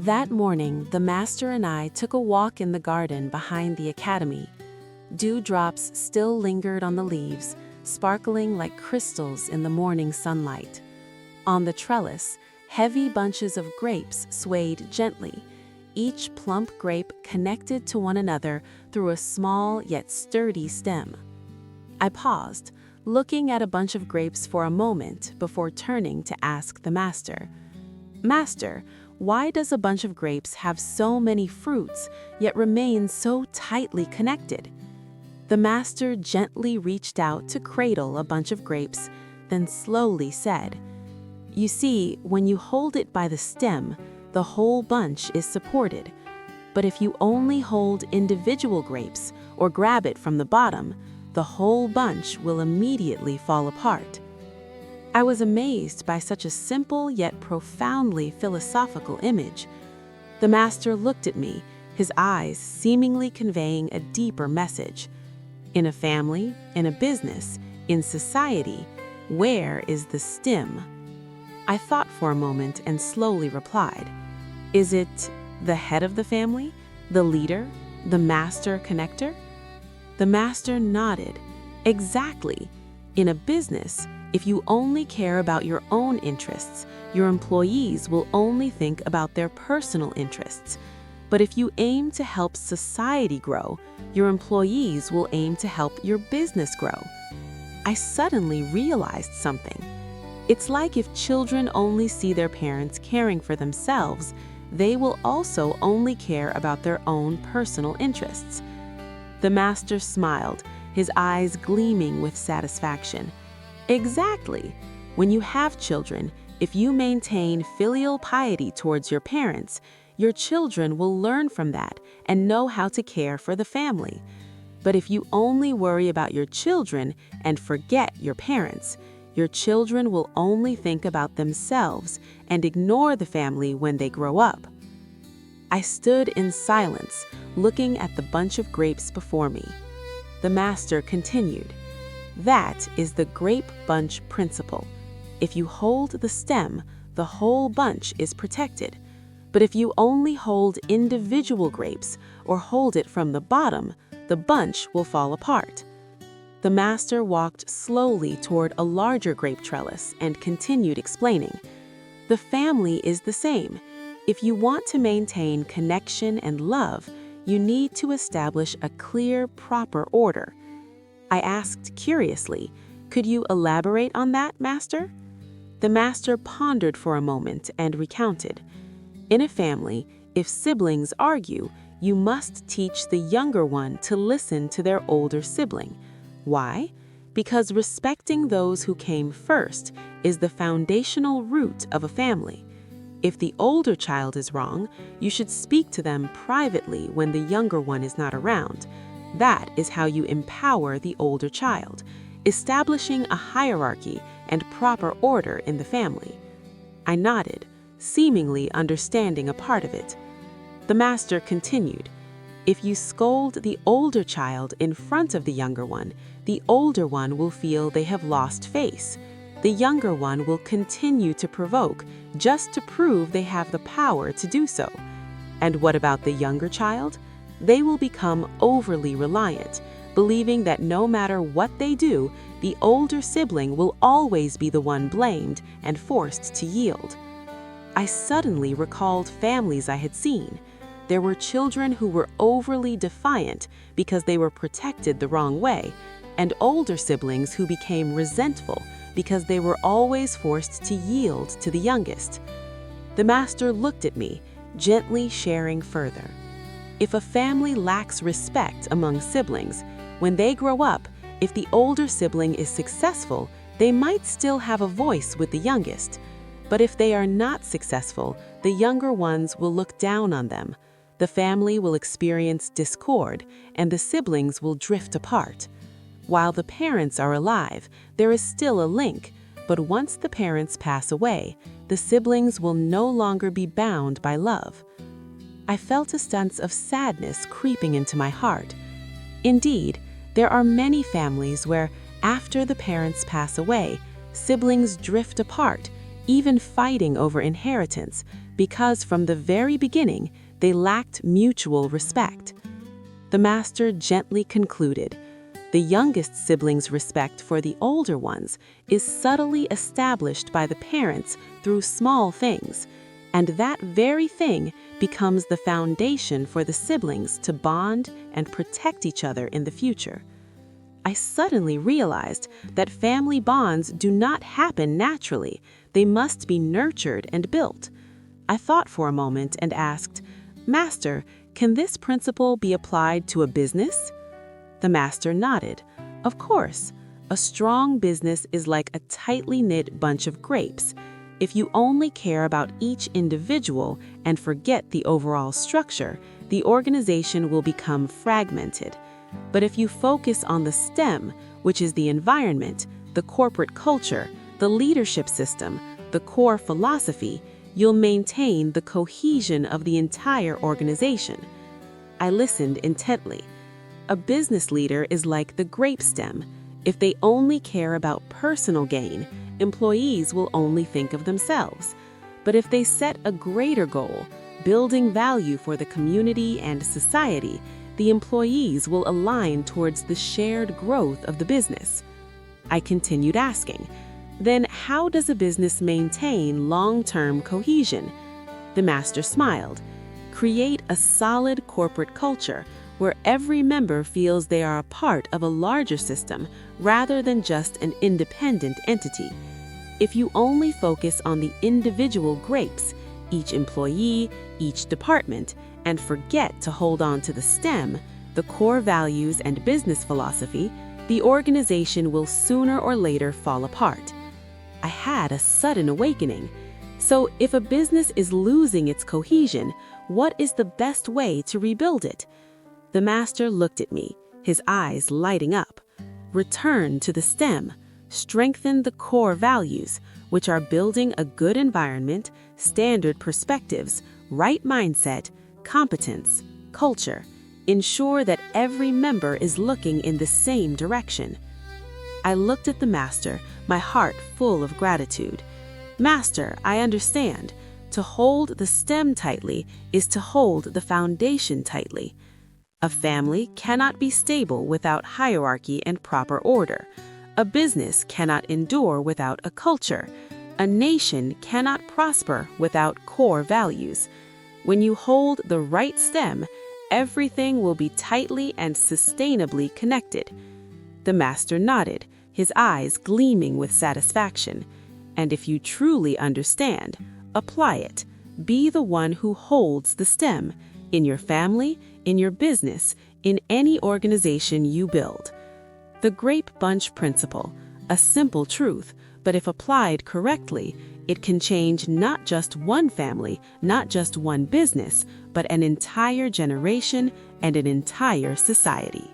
That morning, the master and I took a walk in the garden behind the academy. Dewdrops still lingered on the leaves, sparkling like crystals in the morning sunlight. On the trellis, heavy bunches of grapes swayed gently, each plump grape connected to one another through a small yet sturdy stem. I paused, looking at a bunch of grapes for a moment before turning to ask the master, "Master, why does a bunch of grapes have so many fruits yet remain so tightly connected?" The master gently reached out to cradle a bunch of grapes, then slowly said, "You see, when you hold it by the stem, the whole bunch is supported. But if you only hold individual grapes or grab it from the bottom, the whole bunch will immediately fall apart." I was amazed by such a simple yet profoundly philosophical image. The master looked at me, his eyes seemingly conveying a deeper message. In a family, in a business, in society, where is the stem? I thought for a moment and slowly replied, "Is it the head of the family, the leader, the master connector?" The master nodded. Exactly. In a business, if you only care about your own interests, your employees will only think about their personal interests. But if you aim to help society grow, your employees will aim to help your business grow. I suddenly realized something. It's like if children only see their parents caring for themselves, they will also only care about their own personal interests. The master smiled, his eyes gleaming with satisfaction. Exactly. When you have children, if you maintain filial piety towards your parents, your children will learn from that and know how to care for the family. But if you only worry about your children and forget your parents, your children will only think about themselves and ignore the family when they grow up. I stood in silence, looking at the bunch of grapes before me. The master continued, "That is the Grape Bunch Principle. If you hold the stem, the whole bunch is protected. But if you only hold individual grapes or hold it from the bottom, the bunch will fall apart." The master walked slowly toward a larger grape trellis and continued explaining, "The family is the same. If you want to maintain connection and love, you need to establish a clear, proper order." I asked curiously, "Could you elaborate on that, master?" The master pondered for a moment and recounted, "In a family, if siblings argue, you must teach the younger one to listen to their older sibling. Why? Because respecting those who came first is the foundational root of a family. If the older child is wrong, you should speak to them privately when the younger one is not around. That is how you empower the older child, establishing a hierarchy and proper order in the family." I nodded, seemingly understanding a part of it. The master continued, "If you scold the older child in front of the younger one, the older one will feel they have lost face. The younger one will continue to provoke just to prove they have the power to do so. And what about the younger child? They will become overly reliant, believing that no matter what they do, the older sibling will always be the one blamed and forced to yield." I suddenly recalled families I had seen. There were children who were overly defiant because they were protected the wrong way, and older siblings who became resentful because they were always forced to yield to the youngest. The master looked at me, gently sharing further. If a family lacks respect among siblings, when they grow up, if the older sibling is successful, they might still have a voice with the youngest. But if they are not successful, the younger ones will look down on them. The family will experience discord, and the siblings will drift apart. While the parents are alive, there is still a link, but once the parents pass away, the siblings will no longer be bound by love. I felt a sense of sadness creeping into my heart. Indeed, there are many families where, after the parents pass away, siblings drift apart, even fighting over inheritance, because from the very beginning, they lacked mutual respect. The master gently concluded, "The youngest sibling's respect for the older ones is subtly established by the parents through small things, and that very thing becomes the foundation for the siblings to bond and protect each other in the future." I suddenly realized that family bonds do not happen naturally. They must be nurtured and built. I thought for a moment and asked, "Master, can this principle be applied to a business?" The master nodded. "Of course. A strong business is like a tightly knit bunch of grapes. If you only care about each individual and forget the overall structure, the organization will become fragmented. But if you focus on the stem, which is the environment, the corporate culture, the leadership system, the core philosophy, you'll maintain the cohesion of the entire organization." I listened intently. A business leader is like the grape stem. If they only care about personal gain, employees will only think of themselves. But if they set a greater goal, building value for the community and society, the employees will align towards the shared growth of the business. I continued asking, "Then how does a business maintain long-term cohesion?" The master smiled. "Create a solid corporate culture where every member feels they are a part of a larger system rather than just an independent entity. If you only focus on the individual grapes, each employee, each department, and forget to hold on to the stem, the core values and business philosophy, the organization will sooner or later fall apart." I had a sudden awakening. So if a business is losing its cohesion, what is the best way to rebuild it? The master looked at me, his eyes lighting up. "Return to the stem. Strengthen the core values, which are building a good environment, standard perspectives, right mindset, competence, culture. Ensure that every member is looking in the same direction." I looked at the master, my heart full of gratitude. "Master, I understand. To hold the stem tightly is to hold the foundation tightly. A family cannot be stable without hierarchy and proper order. A business cannot endure without a culture. A nation cannot prosper without core values. When you hold the right stem, everything will be tightly and sustainably connected." The master nodded, his eyes gleaming with satisfaction. "And if you truly understand, apply it. Be the one who holds the stem, in your family, in your business, in any organization you build." The Grape Bunch Principle, a simple truth, but if applied correctly, it can change not just one family, not just one business, but an entire generation and an entire society.